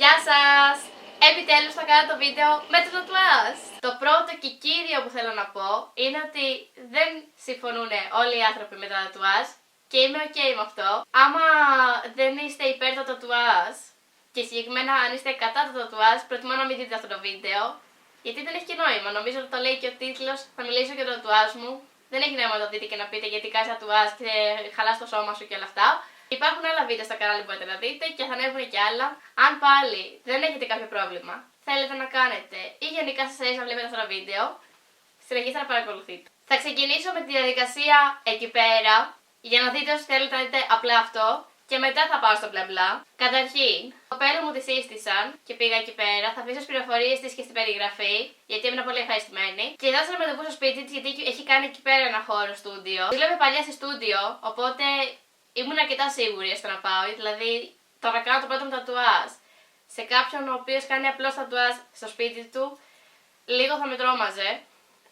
Γεια σας! Επιτέλους θα κάνω το βίντεο με το τατουάζ! Το πρώτο και κύριο που θέλω να πω είναι ότι δεν συμφωνούν όλοι οι άνθρωποι με τα τατουάζ και είμαι ok με αυτό. Άμα δεν είστε υπέρ το τατουάζ και συγκεκριμένα αν είστε κατά το τατουάζ, προτιμώ να μην δείτε αυτό το βίντεο γιατί δεν έχει και νόημα. Νομίζω ότι το λέει και ο τίτλος, θα μιλήσω για το τατουάζ μου. Δεν έχει νόημα να το δείτε και να πείτε γιατί κάνεις τατουάζ και χαλάς το σώμα σου και όλα αυτά. Υπάρχουν άλλα βίντεο στο κανάλι που μπορείτε να δείτε και θα ανέβουν και άλλα. Αν πάλι δεν έχετε κάποιο πρόβλημα, θέλετε να κάνετε ή γενικά σας αρέσει να βλέπετε αυτό το βίντεο, συνεχίστε να παρακολουθείτε. Θα ξεκινήσω με τη διαδικασία εκεί πέρα, για να δείτε όσοι θέλετε να δείτε απλά αυτό και μετά θα πάω στο μπλα μπλα. Καταρχήν, το κοπέλο μου τη σύστησαν και πήγα εκεί πέρα. Θα αφήσω τις πληροφορίες της και στην περιγραφή, γιατί έμεινα πολύ ευχαριστημένη. Και δώσαμε με το που στο σπίτι της, γιατί έχει κάνει εκεί πέρα ένα χώρο στούντιο. Δούλευε παλιά σε στούντιο, οπότε ήμουν αρκετά σίγουρη στο να πάω. Δηλαδή, το να κάνω το πρώτο μου τατουάζ σε κάποιον ο οποίος κάνει απλώς τατουάζ στο σπίτι του, λίγο θα με τρόμαζε.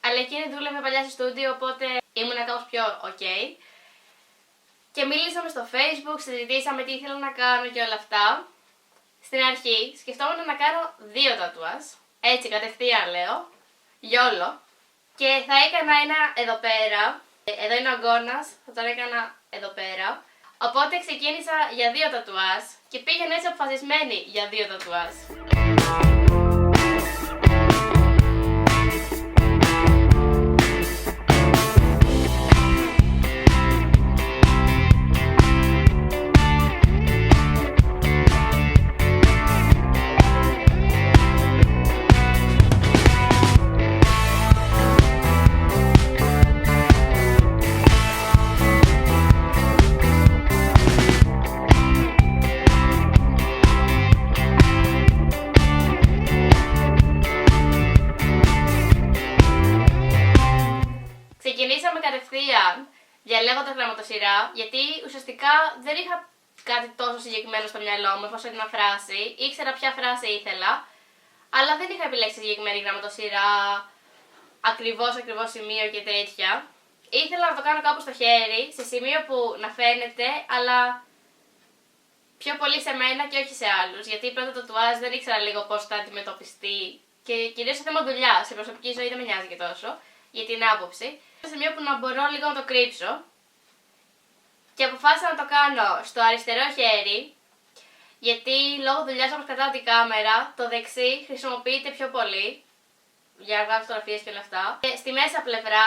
Αλλά εκείνη δούλευε παλιά σε στούντιο, οπότε ήμουν κάπως πιο ok. Και μιλήσαμε στο Facebook, συζητήσαμε τι ήθελα να κάνω και όλα αυτά. Στην αρχή σκεφτόμουν να κάνω 2 τατουάζ. Έτσι κατευθείαν λέω. Γιόλο. Και θα έκανα ένα εδώ πέρα. Εδώ είναι ο αγκώνας. Θα τον έκανα εδώ πέρα. Οπότε ξεκίνησα για 2 τατουάζ. Και πήγαινα έτσι αποφασισμένη για 2 τατουάζ. Ξεκινήσαμε κατευθείαν διαλέγοντας γραμματοσυρά, γιατί ουσιαστικά δεν είχα κάτι τόσο συγκεκριμένο στο μυαλό μου, εφόσον ήταν φράση, ήξερα ποια φράση ήθελα, αλλά δεν είχα επιλέξει συγκεκριμένη γραμματοσυρά, ακριβώς σημείο και τέτοια. Ήθελα να το κάνω κάπου στο χέρι, σε σημείο που να φαίνεται, αλλά πιο πολύ σε μένα και όχι σε άλλους, γιατί πρώτα το τατουάζ δεν ήξερα λίγο πώς θα αντιμετωπιστεί και κυρίως σε θέμα δουλειά, σε προσωπική ζωή δεν με νοιάζει και τόσο, για την άποψη. Σε σημείο που να μπορώ λίγο να το κρύψω και αποφάσισα να το κάνω στο αριστερό χέρι, γιατί λόγω δουλειάς όπως κρατάω την κάμερα, το δεξί χρησιμοποιείται πιο πολύ για να βγάλω φωτογραφίες και όλα αυτά. Και στη μέσα πλευρά,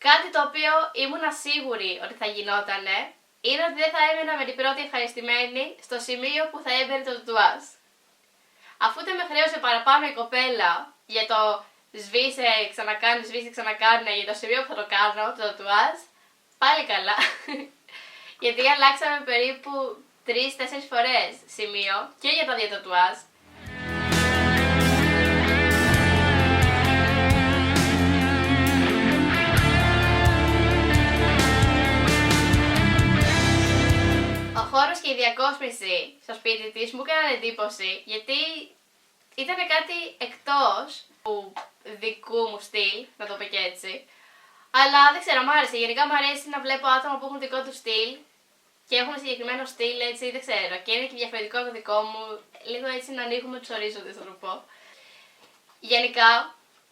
κάτι το οποίο ήμουν σίγουρη ότι θα γινότανε, είναι ότι δεν θα έμεινα με την πρώτη ευχαριστημένη στο σημείο που θα έμπαινε το τατουάζ. Αφού δεν με χρέωσε παραπάνω η κοπέλα για το σβήσε, ξανακάνε για το σημείο που θα το κάνω, το τατουάζ, πάλι καλά. Γιατί αλλάξαμε περίπου 3-4 φορές σημείο και για τα 2 τατουάζ. Ο χώρος και η διακόσμηση στο σπίτι της μου έκαναν εντύπωση, γιατί ήταν κάτι εκτός του δικού μου στυλ, να το πω και έτσι. Αλλά δεν ξέρω, μου άρεσε. Γενικά μου αρέσει να βλέπω άτομα που έχουν δικό του στυλ και έχουν συγκεκριμένο στυλ, έτσι, δεν ξέρω. Και είναι και διαφορετικό από το δικό μου, λίγο έτσι να ανοίγουμε τους ορίζοντες, θα το πω. Γενικά,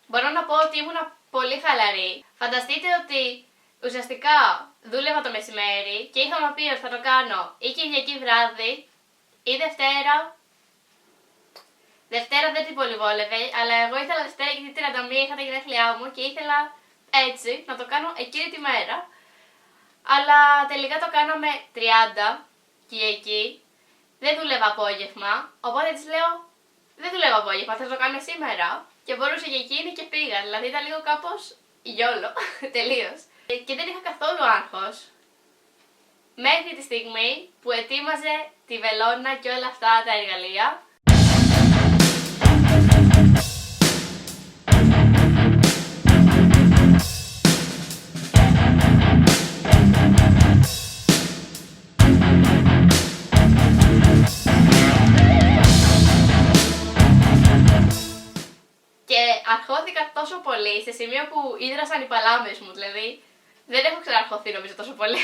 μπορώ να πω ότι ήμουν πολύ χαλαρή. Φανταστείτε ότι ουσιαστικά δούλευα το μεσημέρι και είχαμε πει ότι θα το κάνω ή Κυριακή βράδυ ή Δευτέρα. Δευτέρα δεν την πολύ βόλευε, αλλά εγώ ήθελα Δευτέρα γιατί 31 είχα τα γενέθλιά μου και ήθελα έτσι να το κάνω εκείνη τη μέρα. Αλλά τελικά το κάναμε 30 Κυριακή, δεν δούλευα απόγευμα, οπότε της λέω δεν δουλεύω απόγευμα, θα το κάνω σήμερα. Και μπορούσε και εκείνη και πήγα, δηλαδή ήταν λίγο κάπως γιόλο, τελείως. Και δεν είχα καθόλου άγχος, μέχρι τη στιγμή που ετοίμαζε τη βελόνα και όλα αυτά τα εργαλεία. Αρχώθηκα τόσο πολύ σε σημείο που ίδρασαν οι παλάμες μου, δηλαδή δεν έχω ξαναρχωθεί νομίζω τόσο πολύ.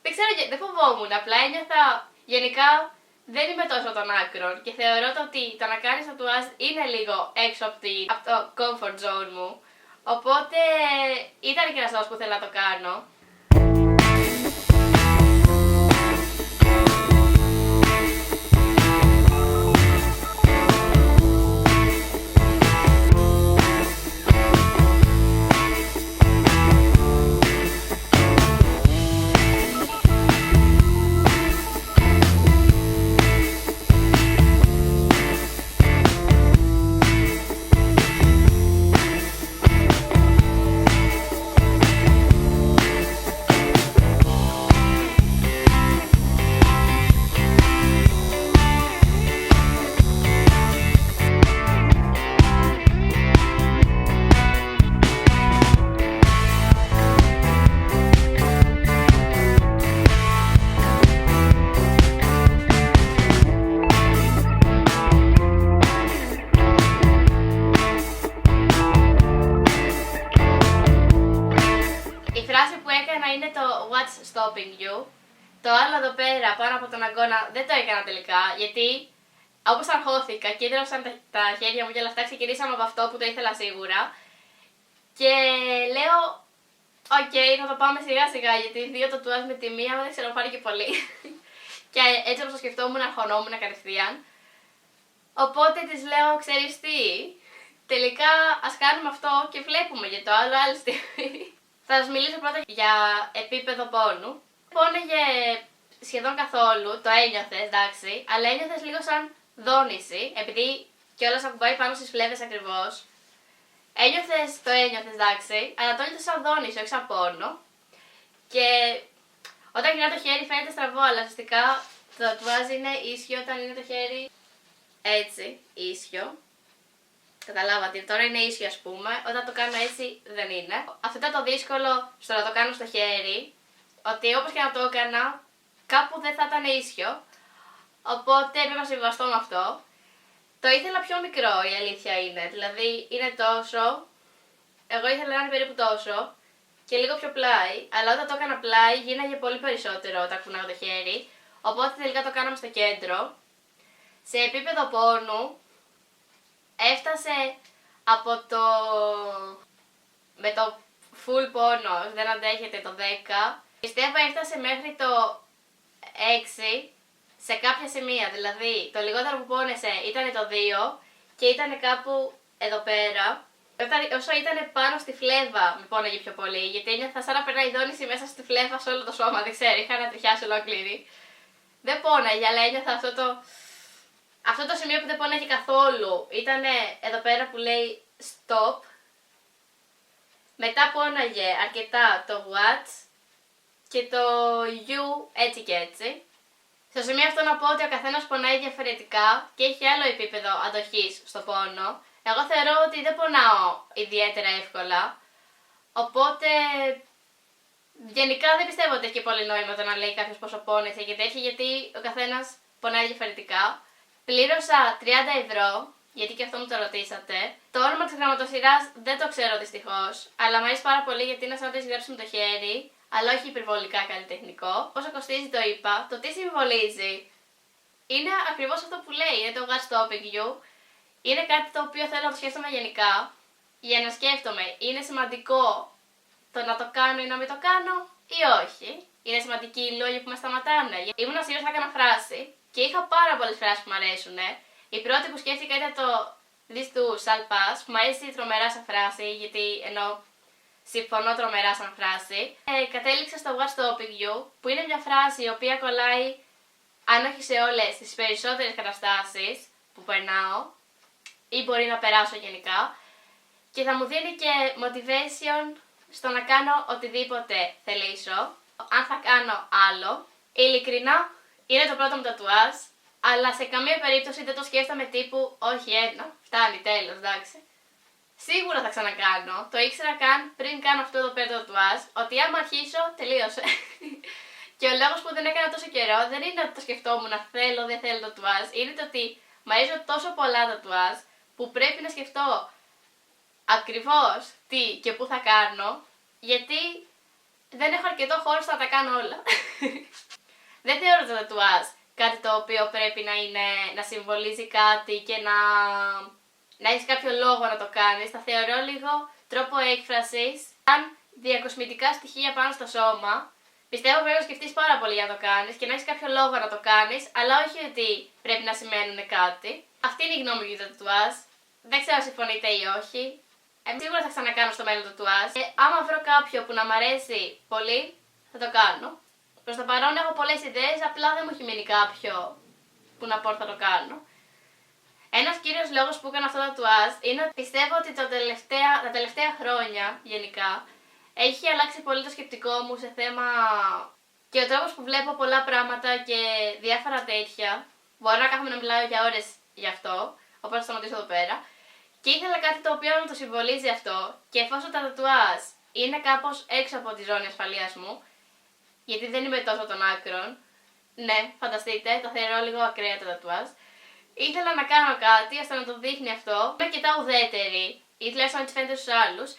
Δεν ξέρω, δεν φοβόμουν, απλά ένιωθα γενικά δεν είμαι τόσο των άκρων και θεωρώ ότι το να κάνεις τατουάζ είναι λίγο έξω από το comfort zone μου. Οπότε ήταν και ένας λόγος που θέλω να το κάνω. Είναι το What's Stopping You. Το άλλο εδώ πέρα πάνω από τον αγκώνα δεν το έκανα τελικά γιατί όπως αγχώθηκα και έδρωσαν τα χέρια μου και όλα αυτά, ξεκινήσαμε από αυτό που το ήθελα σίγουρα και λέω οκ, θα το πάμε σιγά σιγά γιατί δύο τατουάζ με τη μία δεν ξέρω πάρει και πολύ και έτσι όπως το σκεφτόμουν αρχωνόμουν κατευθείαν, οπότε της λέω ξέρεις τι, τελικά ας κάνουμε αυτό και βλέπουμε για το άλλο άλλη στιγμή. Θα σας μιλήσω πρώτα για επίπεδο πόνου. Πόνεγε σχεδόν καθόλου, το ένιωθες, εντάξει, αλλά ένιωθες λίγο σαν δόνηση, επειδή κιόλας ακουμπάει πάνω στις φλέβες ακριβώς. Το ένιωθες, εντάξει, αλλά το ένιωθες σαν δόνηση, όχι σαν πόνο. Και όταν γυρνά το χέρι φαίνεται στραβό, αλλά ουσιαστικά το τατουάζ είναι ίσιο όταν είναι το χέρι έτσι, ίσιο. Καταλάβατε, τώρα είναι ίσιο ας πούμε, όταν το κάνω έτσι δεν είναι. Αυτό ήταν το δύσκολο στο να το κάνω στο χέρι, ότι όπως και να το έκανα, κάπου δεν θα ήταν ίσιο, οπότε έπρεπε να συμβιβαστώ με αυτό. Το ήθελα πιο μικρό η αλήθεια είναι, δηλαδή είναι τόσο, εγώ ήθελα να είναι περίπου τόσο και λίγο πιο πλάι, αλλά όταν το έκανα πλάι γίναγε πολύ περισσότερο όταν κουνάω το χέρι, οπότε τελικά το κάναμε στο κέντρο. Σε επίπεδο πόνου, έφτασε από το με το full πόνο, δεν αντέχετε το 10. Πιστεύω έφτασε μέχρι το 6 σε κάποια σημεία, δηλαδή το λιγότερο που πόνεσε ήταν το 2 και ήταν κάπου εδώ πέρα. Όσο ήταν πάνω στη φλέβα με πόνεγε πιο πολύ, γιατί ένιωθα σαν να περνάει δόνηση μέσα στη φλέβα σε όλο το σώμα, δεν ξέρω, είχα να τριχιάσει ολόκληρη. Δεν πόναγε, αλλά ένιωθα αυτό το σημείο που δεν πόναγε καθόλου ήταν εδώ πέρα που λέει stop. Μετά πόναγε αρκετά το what's και το you έτσι και έτσι. Στο σημείο αυτό να πω ότι ο καθένας πονάει διαφορετικά και έχει άλλο επίπεδο αντοχής στο πόνο. Εγώ θεωρώ ότι δεν πονάω ιδιαίτερα εύκολα, οπότε γενικά δεν πιστεύω ότι έχει πολύ νόημα το να λέει κάποιος πόσο πόνεσε και τέτοια, γιατί ο καθένας πονάει διαφορετικά. Πλήρωσα 30 ευρώ, γιατί και αυτό μου το ρωτήσατε. Το όνομα της γραμματοσυράς δεν το ξέρω δυστυχώς, αλλά μου αρέσει πάρα πολύ γιατί είναι σαν να το έχεις γράψει με το χέρι, αλλά όχι υπερβολικά καλλιτεχνικό. Πόσο κοστίζει το είπα, το τι συμβολίζει. Είναι ακριβώς αυτό που λέει, είναι το What's Stopping You. Είναι κάτι το οποίο θέλω να το σκέφτομαι γενικά, για να σκέφτομαι είναι σημαντικό το να το κάνω ή να μην το κάνω ή όχι. Είναι σημαντικοί οι λόγοι που με σταματάνε. Ήμουν σίγουρη θα έκανα φράση και είχα πάρα πολλές φράσεις που μου αρέσουν. Η πρώτη που σκέφτηκα ήταν το This too shall pass, που μου αρέσει τρομερά σαν φράση, γιατί ενώ συμφωνώ τρομερά σαν φράση. Κατέληξα στο What's Stopping You, που είναι μια φράση η οποία κολλάει, αν όχι σε όλες τις περισσότερες καταστάσεις που περνάω ή μπορεί να περάσω γενικά, και θα μου δίνει και motivation στο να κάνω οτιδήποτε θελήσω, αν θα κάνω άλλο. Ειλικρινά, είναι το πρώτο μου τατουάζ, αλλά σε καμία περίπτωση δεν το σκέφτομαι τύπου όχι ένα, φτάνει, τέλος, εντάξει. Σίγουρα θα ξανακάνω, το ήξερα καν πριν κάνω αυτό το πέρα τατουάζ, ότι άμα αρχίσω, τελείωσε. Και ο λόγος που δεν έκανα τόσο καιρό δεν είναι ότι το σκεφτόμουν να θέλω, δεν θέλω τατουάζ, είναι το ότι μου αρέσουν τόσο πολλά τατουάζ που πρέπει να σκεφτώ ακριβώς τι και πού θα κάνω, γιατί δεν έχω αρκετό χώρο στο να τα κάνω όλα. Δεν θεωρώ τα τατουάζ κάτι το οποίο πρέπει να συμβολίζει κάτι και να έχεις κάποιο λόγο να το κάνεις. Τα θεωρώ λίγο τρόπο έκφρασης. Αν διακοσμητικά στοιχεία πάνω στο σώμα, πιστεύω πρέπει να σκεφτείς πάρα πολύ για να το κάνεις και να έχεις κάποιο λόγο να το κάνεις, αλλά όχι ότι πρέπει να σημαίνουν κάτι. Αυτή είναι η γνώμη μου για το τατουάζ. Δεν ξέρω αν συμφωνείτε ή όχι. Σίγουρα θα ξανακάνω στο μέλλον το τατουάζ. Άμα βρω κάποιο που να μ' αρέσει πολύ, θα το κάνω. Προς το παρόν έχω πολλές ιδέες, απλά δεν μου έχει μείνει κάποιο που να πω θα το κάνω. Ένας κύριος λόγος που έκανα αυτό το τατουάζ είναι ότι πιστεύω ότι τα τελευταία χρόνια γενικά έχει αλλάξει πολύ το σκεπτικό μου σε θέμα και ο τρόπος που βλέπω πολλά πράγματα και διάφορα τέτοια. Μπορώ να κάθομαι να μιλάω για ώρες γι' αυτό, οπότε θα σταματήσω εδώ πέρα. Και ήθελα κάτι το οποίο να το συμβολίζει αυτό και εφόσον τα τατουάζ είναι κάπως έξω από τη ζώνη ασφαλείας μου, γιατί δεν είμαι τόσο των άκρων, ναι, φανταστείτε, τα θεωρώ λίγο ακραία τα τατουάζ. Ήθελα να κάνω κάτι ώστε να το δείχνει αυτό. Είμαι αρκετά ουδέτερη, ή τουλάχιστον έτσι φαίνεται στους άλλους.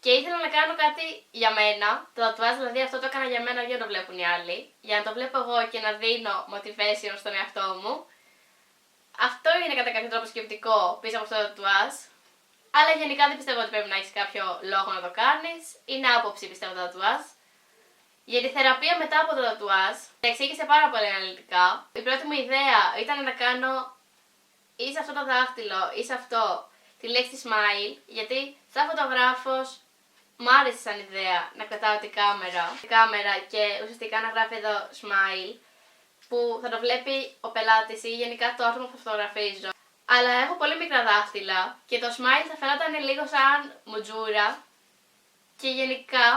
Και ήθελα να κάνω κάτι για μένα. Το τατουάζ δηλαδή αυτό το έκανα για μένα για να το βλέπουν οι άλλοι. Για να το βλέπω εγώ και να δίνω motivation στον εαυτό μου. Αυτό είναι κατά κάποιο τρόπο σκεπτικό πίσω από αυτό το τατουάζ. Αλλά γενικά δεν πιστεύω ότι πρέπει να έχεις κάποιο λόγο να το κάνεις. Είναι άποψη πιστεύω το τατουάζ. Για τη θεραπεία μετά από το τατουάζ, τα εξήγησε πάρα πολύ αναλυτικά. Η πρώτη μου ιδέα ήταν να κάνω ή σε αυτό το δάχτυλο ή σε αυτό τη λέξη smile, γιατί σαν φωτογράφος μου άρεσε σαν ιδέα να κρατάω την κάμερα και ουσιαστικά να γράφει εδώ smile, που θα το βλέπει ο πελάτης ή γενικά το άτομο που φωτογραφίζω. Αλλά έχω πολύ μικρά δάχτυλα και το smile θα φαινόταν λίγο σαν μουτζούρα και γενικά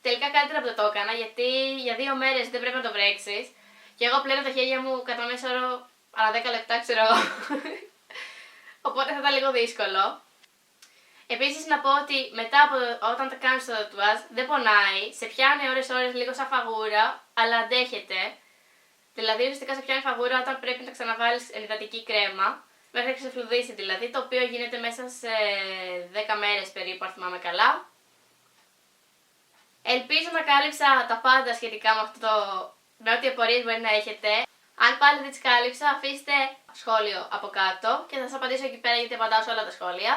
τελικά καλύτερα που το έκανα, γιατί για 2 μέρες δεν πρέπει να το βρέξεις και εγώ πλένω τα χέρια μου κατά μέσο όρο ανά 10 λεπτά, ξέρω εγώ. Οπότε θα ήταν λίγο δύσκολο. Επίσης να πω ότι μετά από όταν τα κάνεις το τατουάζ δεν πονάει, σε πιάνει ώρες λίγο σαν φαγούρα, αλλά αντέχεται. Δηλαδή ουσιαστικά σε πιάνει φαγούρα όταν πρέπει να ξαναβάλεις ενυδατική κρέμα, μέχρι να ξεφλουδίσει δηλαδή, το οποίο γίνεται μέσα σε 10 μέρες περίπου, αν θυμάμαι καλά. Ελπίζω να κάλυψα τα πάντα σχετικά με αυτό με ό,τι απορίες μπορεί να έχετε. Αν πάλι δεν τις κάλυψα, αφήστε σχόλιο από κάτω και θα σας απαντήσω εκεί πέρα γιατί απαντάω σε όλα τα σχόλια.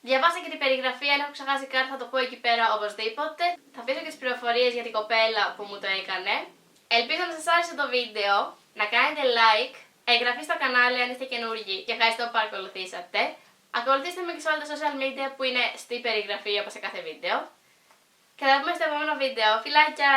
Διαβάστε και την περιγραφή, αν έχω ξεχάσει κάτι θα το πω εκεί πέρα οπωσδήποτε. Θα αφήσω και τις πληροφορίες για την κοπέλα που μου το έκανε. Ελπίζω να σας άρεσε το βίντεο, να κάνετε like, εγγραφή στο κανάλι αν είστε καινούργοι και ευχαριστώ που παρακολουθήσατε. Ακολουθήστε με και σε όλα τα social media που είναι στη περιγραφή όπως σε κάθε βίντεο. Και θα τα πούμε στο επόμενο βίντεο. Φιλάκια!